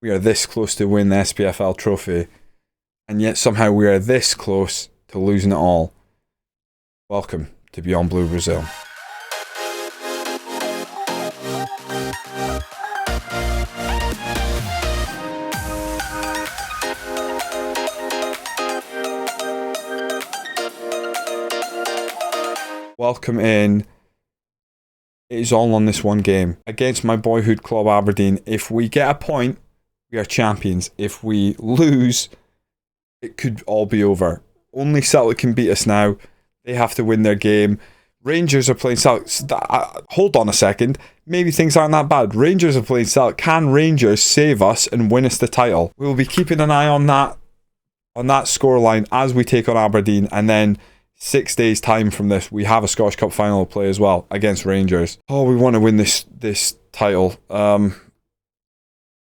We are this close to win the SPFL trophy, and yet somehow we are this close to losing it all. Welcome to Beyond Blue Brazil. Welcome in. It is all on this one game against my boyhood club Aberdeen. If we get a point, we are champions. If we lose, it could all be over. Only Celtic can beat us now. They have to win their game. Rangers are playing Celtic. Hold on a second. Maybe things aren't that bad. Rangers are playing Celtic. Can Rangers save us and win us the title? We will be keeping an eye on that scoreline as we take on Aberdeen, and then 6 days time from this, we have a Scottish Cup final to play as well against Rangers. Oh, we want to win this title.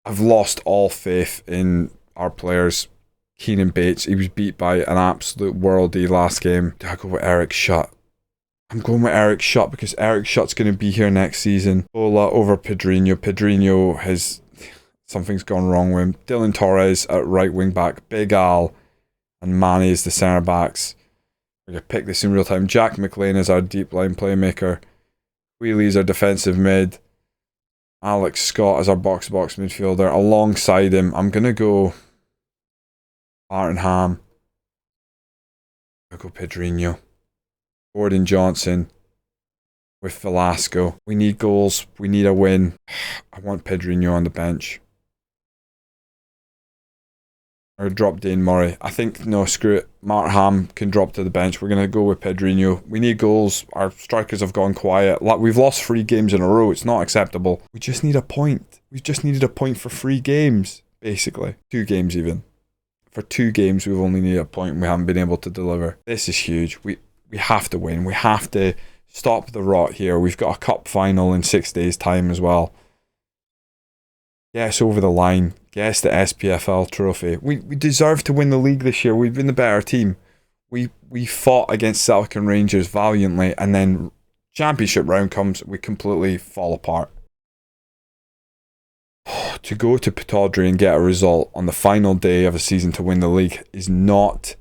I've lost all faith in our players. Keenan Bates, he was beat by an absolute worldie last game. Do I go with Eric Shutt? I'm going with Eric Shutt because Eric Shutt's going to be here next season. Ola over Pittodrie. Pittodrie has... something's gone wrong with him. Dylan Torres at right wing back. Big Al and Manny is the centre backs. We're going to pick this in real time. Jack McLean is our deep line playmaker. Wheely is our defensive mid. Alex Scott is our box-to-box midfielder. Alongside him, I'm going to go Martin Ham. I'll go Pedrinho. Gordon Johnson with Velasco. We need goals. We need a win. I want Pedrinho on the bench. Or drop Dane Murray. I think, no, screw it. Martin Ham can drop to the bench. We're going to go with Pedrinho. We need goals. Our strikers have gone quiet. We've lost 3 games in a row. It's not acceptable. We just need a point. We've just needed a point for 3 games, basically. 2 games even. For 2 games, we've only needed a point and we haven't been able to deliver. This is huge. We have to win. We have to stop the rot here. We've got a cup final in 6 days' time as well. Get us over the line. Get us the SPFL trophy. We deserve to win the league this year. We've been the better team. We fought against Celtic and Rangers valiantly, and then championship round comes, we completely fall apart. To go to Pittodrie and get a result on the final day of a season to win the league is not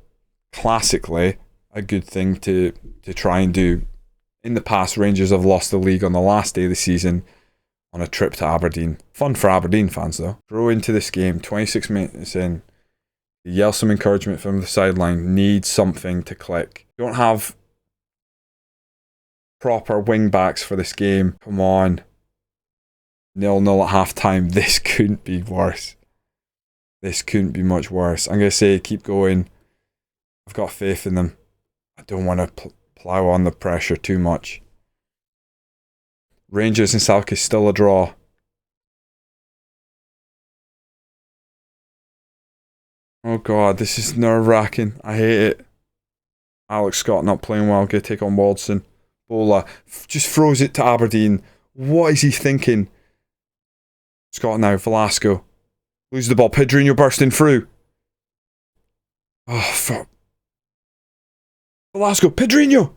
classically a good thing to try and do. In the past, Rangers have lost the league on the last day of the season on a trip to Aberdeen. Fun for Aberdeen fans though. Throw into this game, 26 minutes in. Yell some encouragement from the sideline. Need something to click. Don't have proper wing backs for this game. Come on. 0-0 at half time. This couldn't be worse. This couldn't be much worse. I'm going to say keep going. I've got faith in them. I don't want to plough on the pressure too much. Rangers and Celtic is still a draw. Oh god, this is nerve-wracking. I hate it. Alex Scott not playing well. Going to take on Waldson. Bola just throws it to Aberdeen. What is he thinking? Scott now. Velasco. Loses the ball. Pedrinho bursting through. Oh, fuck. Velasco. Pedrinho!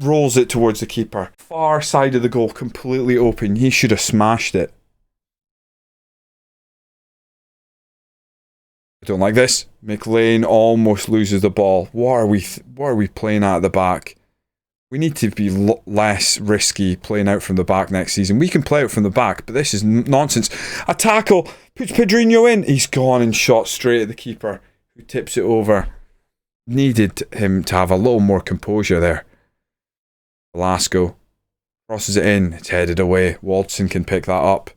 Rolls it towards the keeper. Far side of the goal, completely open. He should have smashed it. I don't like this. McLean almost loses the ball. What are we playing at the back? We need to be less risky playing out from the back next season. We can play out from the back, but this is nonsense. A tackle puts Pedrinho in. He's gone and shot straight at the keeper, who tips it over. Needed him to have a little more composure there. Velasco crosses it in. It's headed away. Waldson can pick that up.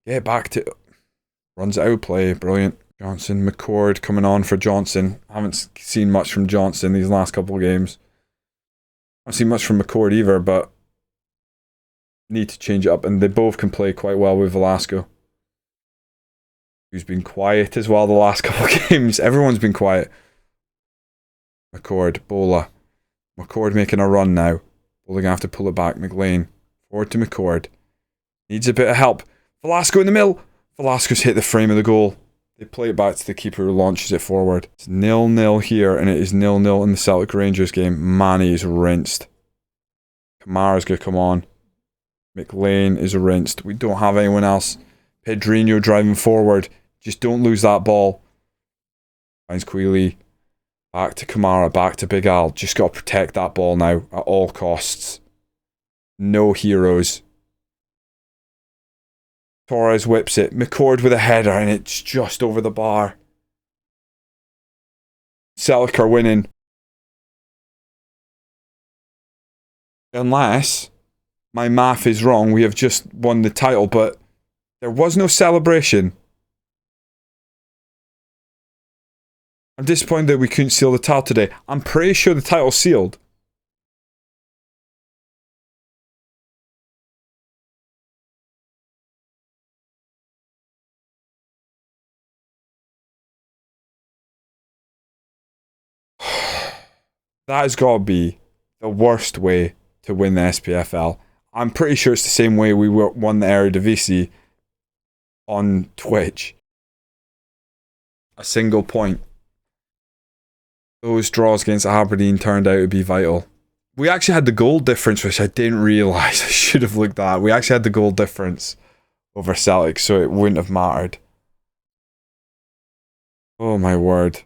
Get back to... Runs it out play. Brilliant. Johnson. McCord coming on for Johnson. Haven't seen much from Johnson these last couple of games. Haven't seen much from McCord either, but need to change it up. And they both can play quite well with Velasco, who's been quiet as well the last couple of games. Everyone's been quiet. McCord. Bola. McCord making a run now. We're going to have to pull it back. McLean. Forward to McCord. Needs a bit of help. Velasco in the middle. Velasco's hit the frame of the goal. They play it back to the keeper who launches it forward. It's 0-0 here, and it is 0-0 in the Celtic Rangers game. Manny is rinsed. Kamara's going to come on. McLean is rinsed. We don't have anyone else. Pedrinho driving forward. Just don't lose that ball. Finds Queeley. Back to Kamara. Back to Big Al. Just got to protect that ball now at all costs. No heroes. Torres whips it. McCord with a header and it's just over the bar. Celtic are winning. Unless my math is wrong, we have just won the title, but there was no celebration. I'm disappointed that we couldn't seal the title today. I'm pretty sure the title's sealed. That has got to be the worst way to win the SPFL. I'm pretty sure it's the same way we won the Eredivisie on Twitch. A single point. Those draws against Aberdeen turned out to be vital. We actually had the goal difference, which I didn't realise. I should have looked at. We actually had the goal difference over Celtic, so it wouldn't have mattered. Oh my word.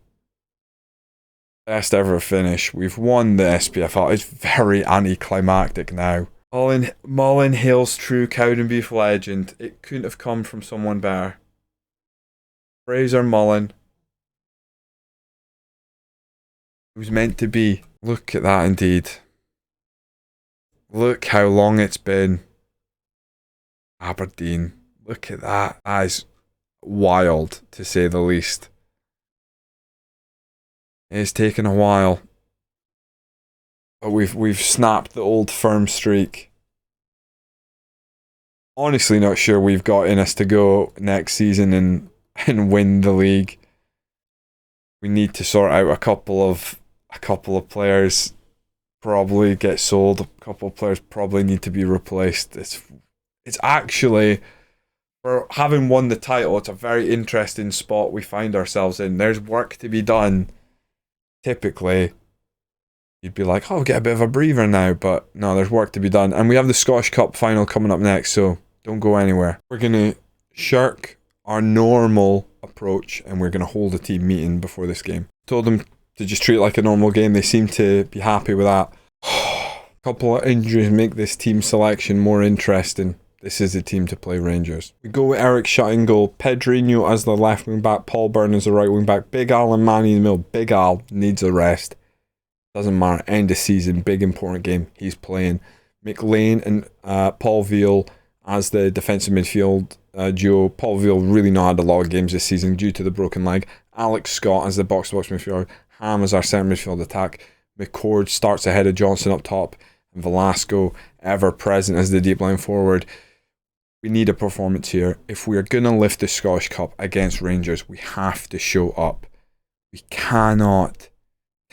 Best ever finish. We've won the SPFL. It's very anticlimactic now. Mullen hails true Cowdenbeath legend. It couldn't have come from someone better. Fraser Mullen. It was meant to be. Look at that indeed. Look how long it's been. Aberdeen. Look at that. That is wild, to say the least. It's taken a while. But we've snapped the old firm streak. Honestly not sure we've got in us to go next season and win the league. We need to sort out a couple of players, probably get sold. A couple of players probably need to be replaced. It's actually, for having won the title, it's a very interesting spot we find ourselves in. There's work to be done. Typically, you'd be like, oh, get a bit of a breather now, but no, there's work to be done. And we have the Scottish Cup final coming up next, so don't go anywhere. We're going to shirk our normal approach and we're going to hold a team meeting before this game. Told them to just treat it like a normal game. They seem to be happy with that. A couple of injuries make this team selection more interesting. This is the team to play Rangers. We go with Eric Shutt in goal, Pittodrie as the left wing back, Paul Byrne as the right wing back, Big Al and Manny in the middle. Big Al needs a rest. Doesn't matter, end of season, big important game, he's playing. McLean and Paul Veal as the defensive midfield duo. Paul Veal really not had a lot of games this season due to the broken leg. Alex Scott as the box-to-box midfielder. Ham as our centre midfield attack. McCord starts ahead of Johnson up top. And Velasco ever present as the deep line forward. We need a performance here. If we are going to lift the Scottish Cup against Rangers, we have to show up. We cannot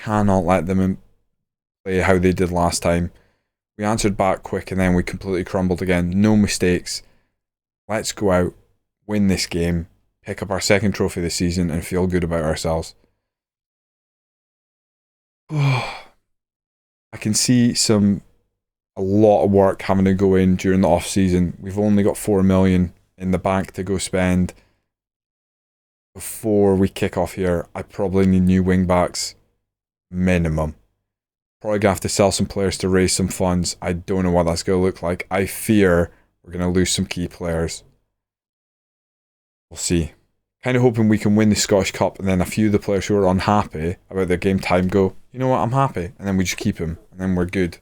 let them play how they did last time. We answered back quick and then we completely crumbled again. No mistakes. Let's go out, win this game, pick up our second trophy this season and feel good about ourselves. I can see a lot of work having to go in during the off season. We've only got 4 million in the bank to go spend. Before we kick off here, I probably need new wing backs. Minimum. Probably gonna have to sell some players to raise some funds. I don't know what that's gonna look like. I fear we're gonna lose some key players. We'll see. Kind of hoping we can win the Scottish Cup and then a few of the players who are unhappy about their game time go, you know what, I'm happy. And then we just keep them and then we're good.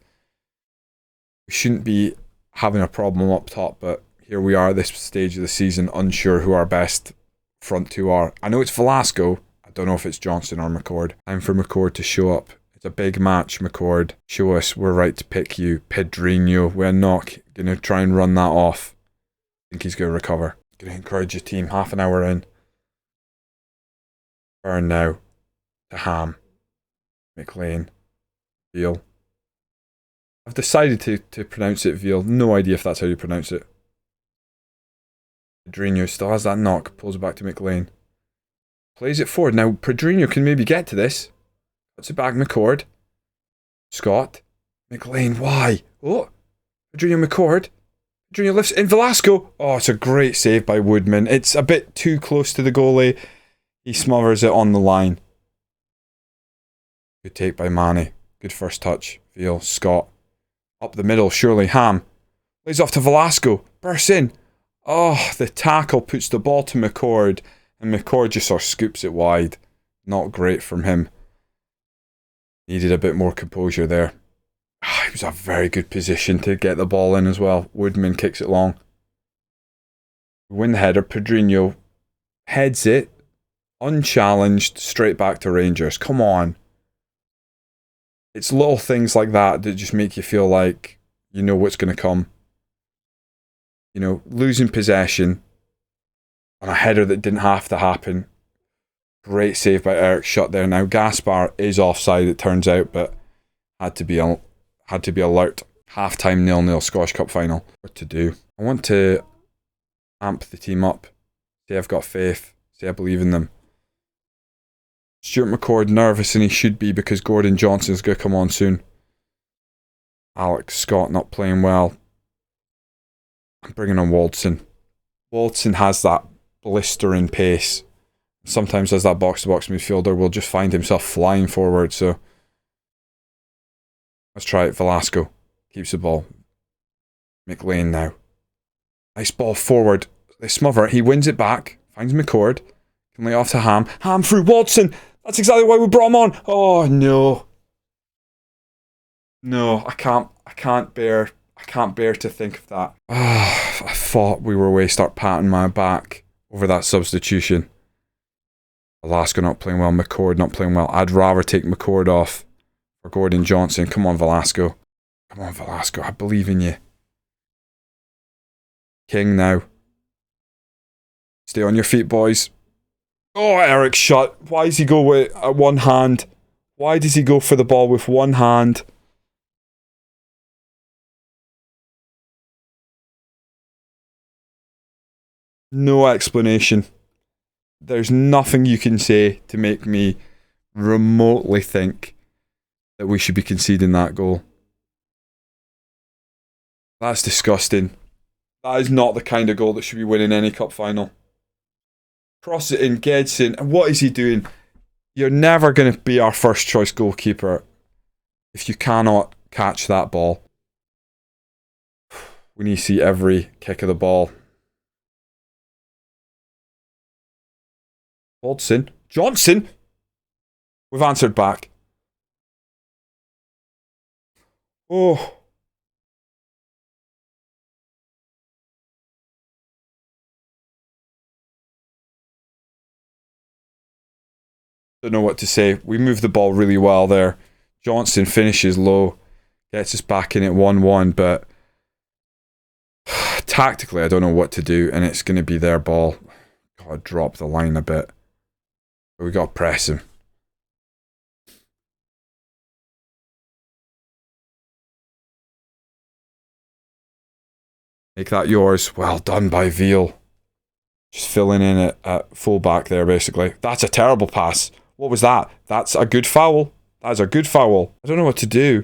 We shouldn't be having a problem up top, but here we are at this stage of the season, unsure who our best front two are. I know it's Velasco. I don't know if it's Johnson or McCord. Time for McCord to show up. It's a big match, McCord. Show us we're right to pick you. Pittodrie, we're not going to try and run that off. I think he's going to recover. Going to encourage your team. Half an hour in. Burn now. To Ham. McLean. Veal. I've decided to pronounce it Veal. No idea if that's how you pronounce it. Pittodrie still has that knock. Pulls it back to McLean. Plays it forward. Now, Pittodrie can maybe get to this. Puts it back, McCord. Scott. McLean, why? Oh, Pittodrie McCord. Junior lifts in Velasco. Oh, it's a great save by Woodman. It's a bit too close to the goalie. He smothers it on the line. Good take by Manny. Good first touch. Veal, Scott. Up the middle, surely. Ham. Lays off to Velasco. Bursts in. Oh, the tackle puts the ball to McCord. And McCord just sort of scoops it wide. Not great from him. Needed a bit more composure there. It was a very good position to get the ball in as well. Woodman kicks it long. Win the header. Pittodrie heads it. Unchallenged. Straight back to Rangers. Come on. It's little things like that that just make you feel like you know what's going to come. You know, losing possession on a header that didn't have to happen. Great save by Eric Schutt there. Now Gaspar is offside, it turns out, but had to be alert. Half-time 0-0 Scottish Cup final. What to do? I want to amp the team up. Say I've got faith. Say I believe in them. Stuart McCord nervous, and he should be because Gordon Johnson's going to come on soon. Alex Scott not playing well. I'm bringing on Waldson. Waldson has that blistering pace. Sometimes as that box-to-box midfielder will just find himself flying forward, so let's try it. Velasco keeps the ball. McLean now. Nice ball forward. They smother it. He wins it back. Finds McCord. Can lay off to Ham. Ham through Waldson. That's exactly why we brought him on. Oh no. No, I can't bear to think of that. I thought we were away. Start patting my back over that substitution. Velasco not playing well. McCord not playing well. I'd rather take McCord off for Gordon Johnson. Come on, Velasco. Come on, Velasco. I believe in you. King now. Stay on your feet, boys. Oh, Eric Schutt. Why does he go with one hand? Why does he go for the ball with one hand? No explanation. There's nothing you can say to make me remotely think that we should be conceding that goal. That's disgusting. That is not the kind of goal that should be winning any cup final. Cross it in, Gedson. And what is he doing? You're never going to be our first choice goalkeeper if you cannot catch that ball. We need to see every kick of the ball. Waldson. Johnson! We've answered back. Oh. Don't know what to say. We moved the ball really well there. Johnson finishes low. Gets us back in at 1-1, but tactically I don't know what to do, and it's going to be their ball. Got to drop the line a bit. But we got to press him. Make that yours. Well done by Veal. Just filling in at full-back there, basically. That's a terrible pass. What was that? That's a good foul. That's a good foul. I don't know what to do.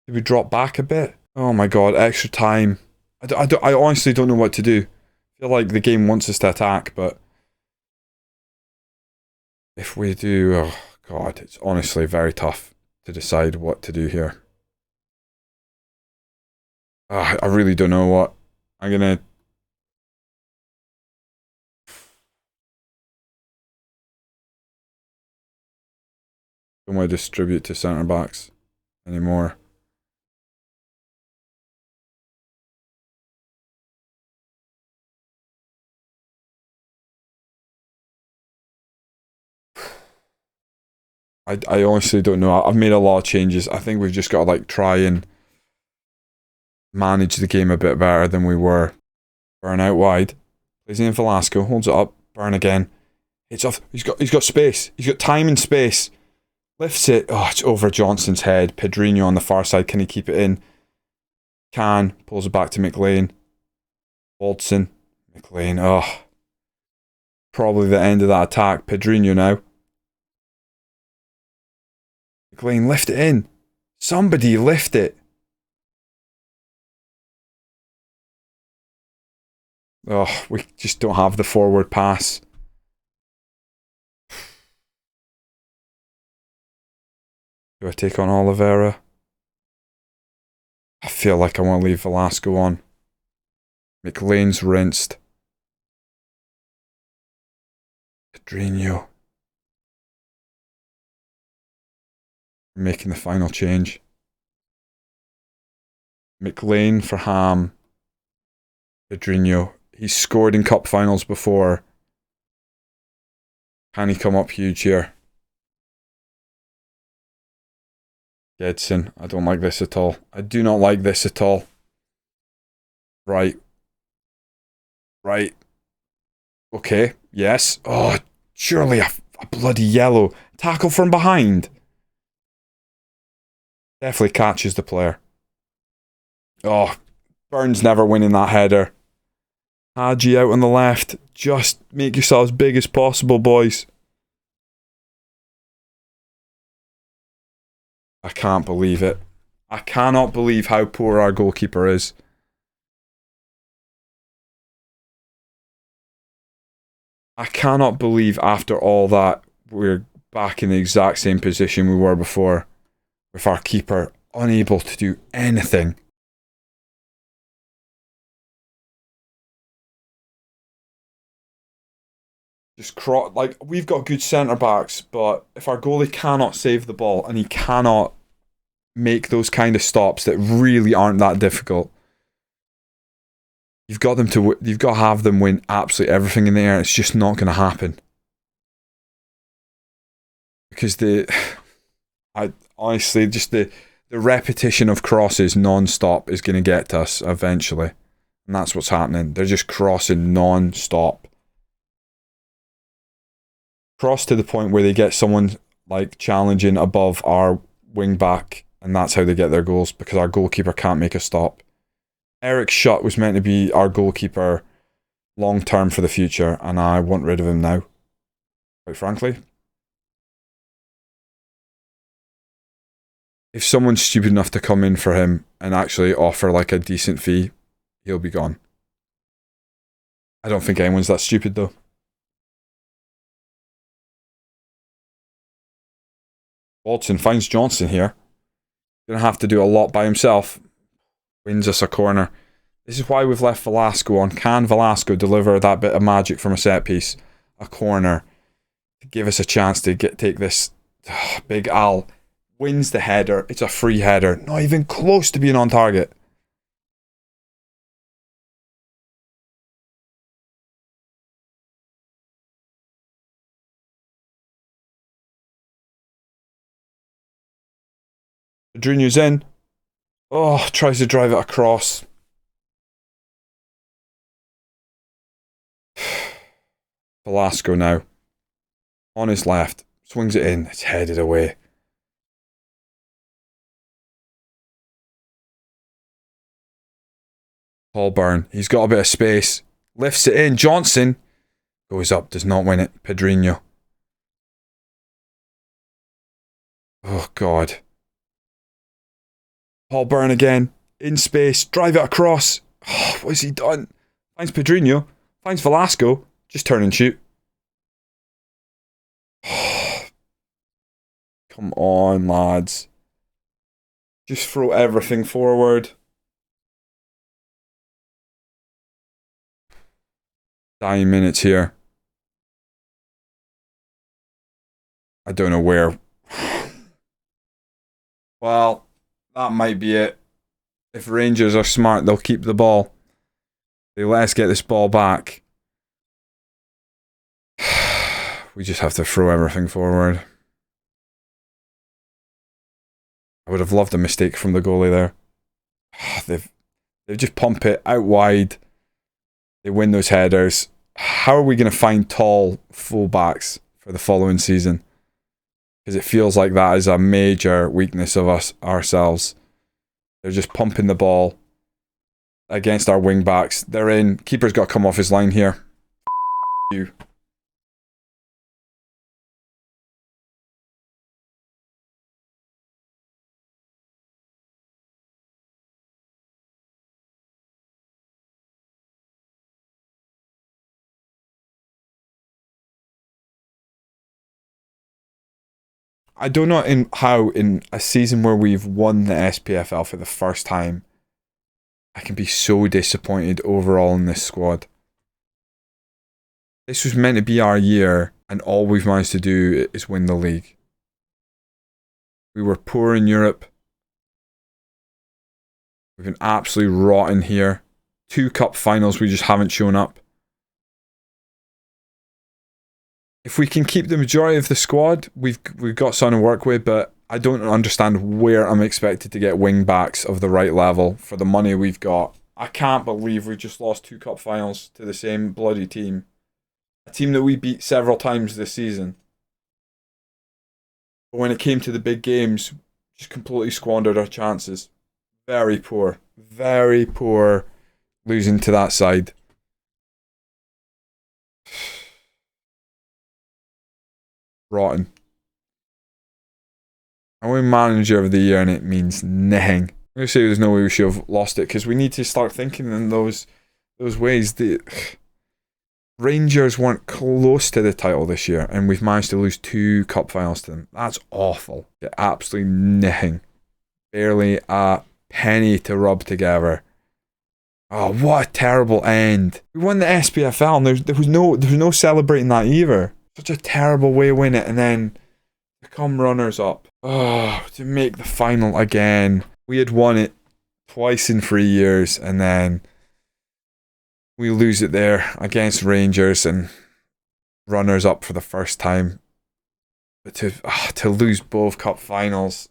Did we drop back a bit? Oh my god, extra time. I honestly don't know what to do. I feel like the game wants us to attack, but if we do, oh god, it's honestly very tough to decide what to do here. I really don't know what. I'm gonna... Don't want to distribute to centre backs anymore. I honestly don't know. I've made a lot of changes. I think we've just got to like try and manage the game a bit better than we were. Burn out wide. Plays in Velasco. Holds it up. Burn again. It's off. He's got space. He's got time and space. Lifts it. Oh, it's over Johnson's head. Pittodrie on the far side. Can he keep it in? Can. Pulls it back to McLean. Waldson. McLean. Oh. Probably the end of that attack. Pittodrie now. McLean, lift it in. Somebody lift it. Oh, we just don't have the forward pass. Do I take on Oliveira? I feel like I want to leave Velasco on. McLean's rinsed. Pittodrie. Making the final change. McLean for Ham. Pittodrie. He's scored in cup finals before. Can he come up huge here? Gedson. I don't like this at all. I do not like this at all. Right. Right. Okay. Yes. Oh, surely a bloody yellow. Tackle from behind. Definitely catches the player. Oh, Burns never winning that header. Hadji out on the left. Just make yourselves big as possible, boys. I can't believe it. I cannot believe how poor our goalkeeper is. I cannot believe after all that we're back in the exact same position we were before, with our keeper unable to do anything. Like, we've got good centre backs, but if our goalie cannot save the ball and he cannot make those kind of stops that really aren't that difficult, you've got to have them win absolutely everything in the air. It's just not going to happen because I honestly just the repetition of crosses non-stop is going to get to us eventually, and that's what's happening. They're just crossing non-stop. Cross to the point where they get someone like challenging above our wing back, and that's how they get their goals because our goalkeeper can't make a stop. Eric Schutt was meant to be our goalkeeper long term for the future, and I want rid of him now, quite frankly. If someone's stupid enough to come in for him and actually offer like a decent fee, he'll be gone. I don't think anyone's that stupid though. Watson finds Johnson here. Gonna have to do a lot by himself. Wins us a corner. This is why we've left Velasco on. Can Velasco deliver that bit of magic from a set piece? A corner. To give us a chance to take this. Big Al wins the header. It's a free header. Not even close to being on target. Junior's in. Oh, tries to drive it across. Velasco now. On his left. Swings it in. It's headed away. Paul Byrne. He's got a bit of space. Lifts it in. Johnson goes up. Does not win it. Pittodrie. Oh, God. Paul Byrne again. In space. Drive it across. Oh, what has he done? Finds Pittodrie. Finds Velasco. Just turn and shoot. Come on, lads. Just throw everything forward. Dying minutes here. I don't know where. Well, that might be it. If Rangers are smart, they'll keep the ball. They let us get this ball back. We just have to throw everything forward. I would have loved a mistake from the goalie there. They've just pump it out wide. They win those headers. How are we going to find tall fullbacks for the following season? Because it feels like that is a major weakness of ourselves. They're just pumping the ball against our wing backs. They're in. Keeper's got to come off his line here. You. I don't know how in a season where we've won the SPFL for the first time, I can be so disappointed overall in this squad. This was meant to be our year, and all we've managed to do is win the league. We were poor in Europe. We've been absolutely rotten here. 2 cup finals, we just haven't shown up. If we can keep the majority of the squad, we've got something to work with, but I don't understand where I'm expected to get wing backs of the right level for the money we've got. I can't believe we just lost 2 cup finals to the same bloody team. A team that we beat several times this season. But when it came to the big games, just completely squandered our chances. Very poor. Very poor losing to that side. Rotten. I win manager of the year and it means nothing. I'm going to say there's no way we should have lost it because we need to start thinking in those ways. The Rangers weren't close to the title this year and we've managed to lose 2 cup finals to them. That's awful. Absolutely nothing. Barely a penny to rub together. Oh, what a terrible end. We won the SPFL and there was no celebrating that either. Such a terrible way to win it and then become runners up. Oh, to make the final again. We had won it twice in 3 years and then we lose it there against Rangers and runners up for the first time. But to lose both cup finals,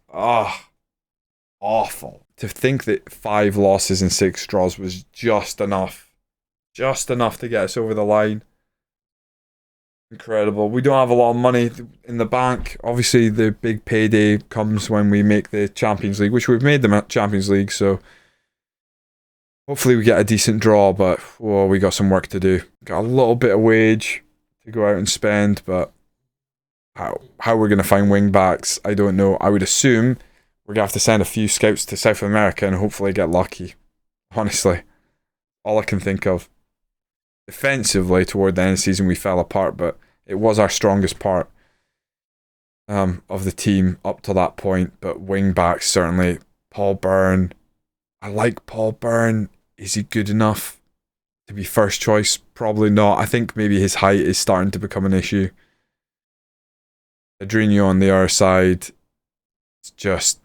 awful. To think that 5 losses and 6 draws was just enough to get us over the line. Incredible. We don't have a lot of money in the bank. Obviously, the big payday comes when we make the Champions League, which we've made the Champions League, so hopefully we get a decent draw, but we got some work to do. Got a little bit of wage to go out and spend, but how we're going to find wing backs, I don't know. I would assume we're going to have to send a few scouts to South America and hopefully get lucky. Honestly, all I can think of. Defensively, toward the end of the season, we fell apart, but it was our strongest part of the team up to that point. But wing backs, certainly. Paul Byrne. I like Paul Byrne. Is he good enough to be first choice? Probably not. I think maybe his height is starting to become an issue. Adriano on the other side. It's just,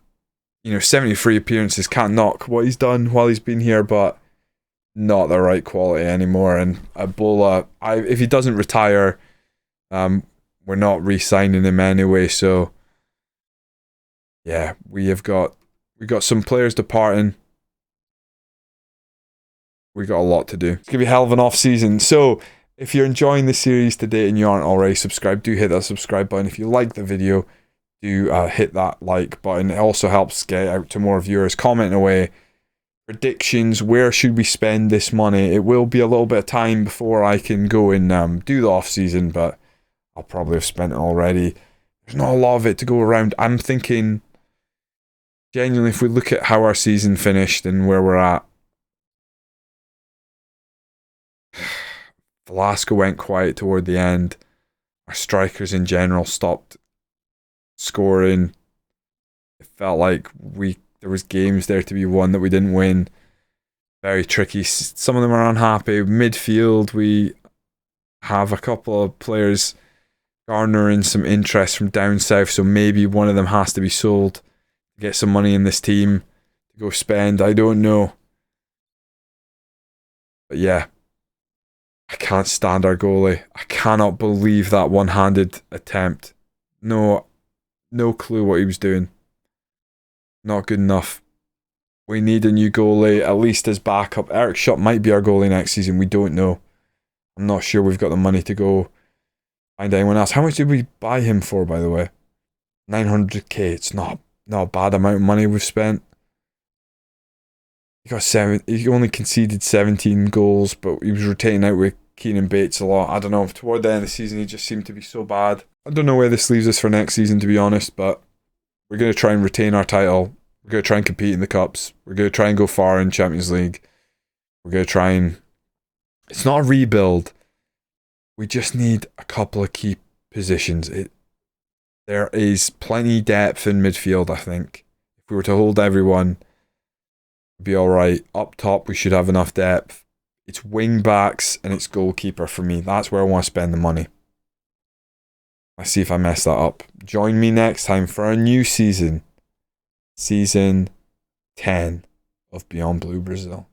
73 appearances, can't knock what he's done while he's been here, but not the right quality anymore. And Ebola, if he doesn't retire, we're not re-signing him anyway. So yeah, we've got some players departing. We got a lot to do. It's gonna be a hell of an off season. So if you're enjoying the series today and you aren't already subscribed, do hit that subscribe button. If you like the video, do hit that like button. It also helps get out to more viewers. Comment away. Predictions, where should we spend this money? It will be a little bit of time before I can go and do the off season, but I'll probably have spent it already. There's not a lot of it to go around. I'm thinking, genuinely, if we look at how our season finished and where we're at, Velasco went quiet toward the end. Our strikers in general stopped scoring. It felt like there was games there to be won that we didn't win. Very tricky. Some of them are unhappy. Midfield, we have a couple of players garnering some interest from down south, so maybe one of them has to be sold to get some money in this team to go spend. I don't know. But yeah, I can't stand our goalie. I cannot believe that one-handed attempt. No clue what he was doing. Not good enough. We need a new goalie, at least as backup. Eric Schutt might be our goalie next season. We don't know. I'm not sure we've got the money to go find anyone else. How much did we buy him for, by the way? 900k. It's not a bad amount of money we've spent. He only conceded 17 goals, but he was rotating out with Keenan Bates a lot. I don't know. Toward the end of the season, he just seemed to be so bad. I don't know where this leaves us for next season, to be honest, but we're going to try and retain our title. We're going to try and compete in the Cups. We're going to try and go far in Champions League. We're going to try and... It's not a rebuild. We just need a couple of key positions. There is plenty depth in midfield, I think. If we were to hold everyone, it'd be alright. Up top, we should have enough depth. It's wing backs and it's goalkeeper for me. That's where I want to spend the money. Let's see if I mess that up. Join me next time for a new season. Season 10 of Beyond Blue Brazil.